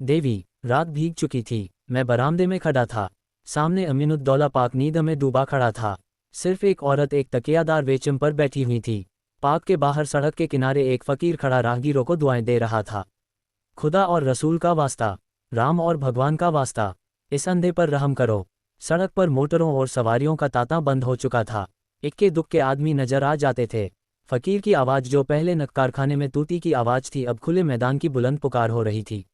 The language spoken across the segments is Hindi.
देवी, रात भीग चुकी थी। मैं बरामदे में खड़ा था। सामने अमीनुद्दौला पाक नींद में डूबा खड़ा था। सिर्फ एक औरत एक तकियादार वेचम पर बैठी हुई थी। पाक के बाहर सड़क के किनारे एक फ़कीर खड़ा राहगीरों को दुआएं दे रहा था। खुदा और रसूल का वास्ता, राम और भगवान का वास्ता, इस अंधे पर रहम करो। सड़क पर मोटरों और सवारियों का तांता बंद हो चुका था। इक्के दुक्के आदमी नजर आ जाते थे। फ़कीर की आवाज़ जो पहले कारखाने में तूती की आवाज़ थी अब खुले मैदान की बुलंद पुकार हो रही थी।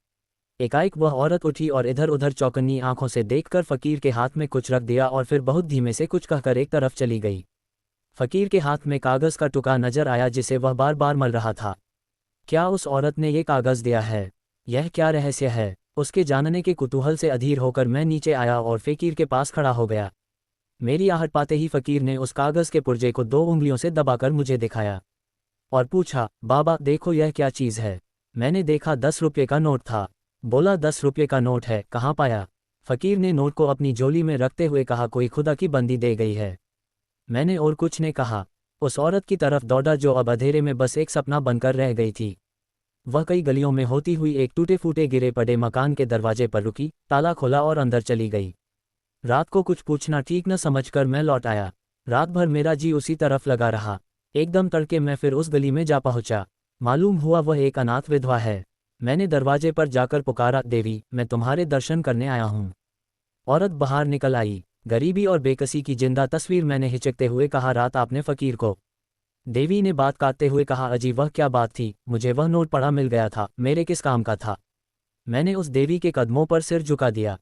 एकाएक वह औरत उठी और इधर उधर चौकन्नी आंखों से देखकर फ़कीर के हाथ में कुछ रख दिया और फिर बहुत धीमे से कुछ कहकर एक तरफ चली गई। फ़कीर के हाथ में कागज़ का टुकड़ा नजर आया जिसे वह बार बार मल रहा था। क्या उस औरत ने ये कागज़ दिया है? यह क्या रहस्य है? उसके जानने के कुतूहल से अधीर होकर मैं नीचे आया और फ़कीर के पास खड़ा हो गया। मेरी आहट पाते ही फ़कीर ने उस कागज़ के पुर्जे को 2 उंगलियों से दबाकर मुझे दिखाया और पूछा, बाबा देखो यह क्या चीज़ है? मैंने देखा 10 रुपये का नोट था। बोला 10 रुपये का नोट है, कहाँ पाया? फ़कीर ने नोट को अपनी झोली में रखते हुए कहा, कोई खुदा की बंदी दे गई है। मैंने और कुछ ने कहा। उस औरत की तरफ दौड़ा जो अब अंधेरे में बस एक सपना बनकर रह गई थी। वह कई गलियों में होती हुई एक टूटे फूटे गिरे पड़े मकान के दरवाजे पर रुकी, ताला खोला और अंदर चली गई। रात को कुछ पूछना ठीक न समझकर मैं लौट आया। रात भर मेरा जी उसी तरफ लगा रहा। एकदम तड़के मैं फिर उस गली में जा पहुंचा। मालूम हुआ वह एक अनाथ विधवा है। मैंने दरवाजे पर जाकर पुकारा, देवी मैं तुम्हारे दर्शन करने आया हूँ। औरत बाहर निकल आई। गरीबी और बेकसी की जिंदा तस्वीर। मैंने हिचकते हुए कहा, रात आपने फ़कीर को? देवी ने बात काटते हुए कहा, अजी वह क्या बात थी? मुझे वह नोट पड़ा मिल गया था, मेरे किस काम का था? मैंने उस देवी के कदमों पर सिर झुका दिया।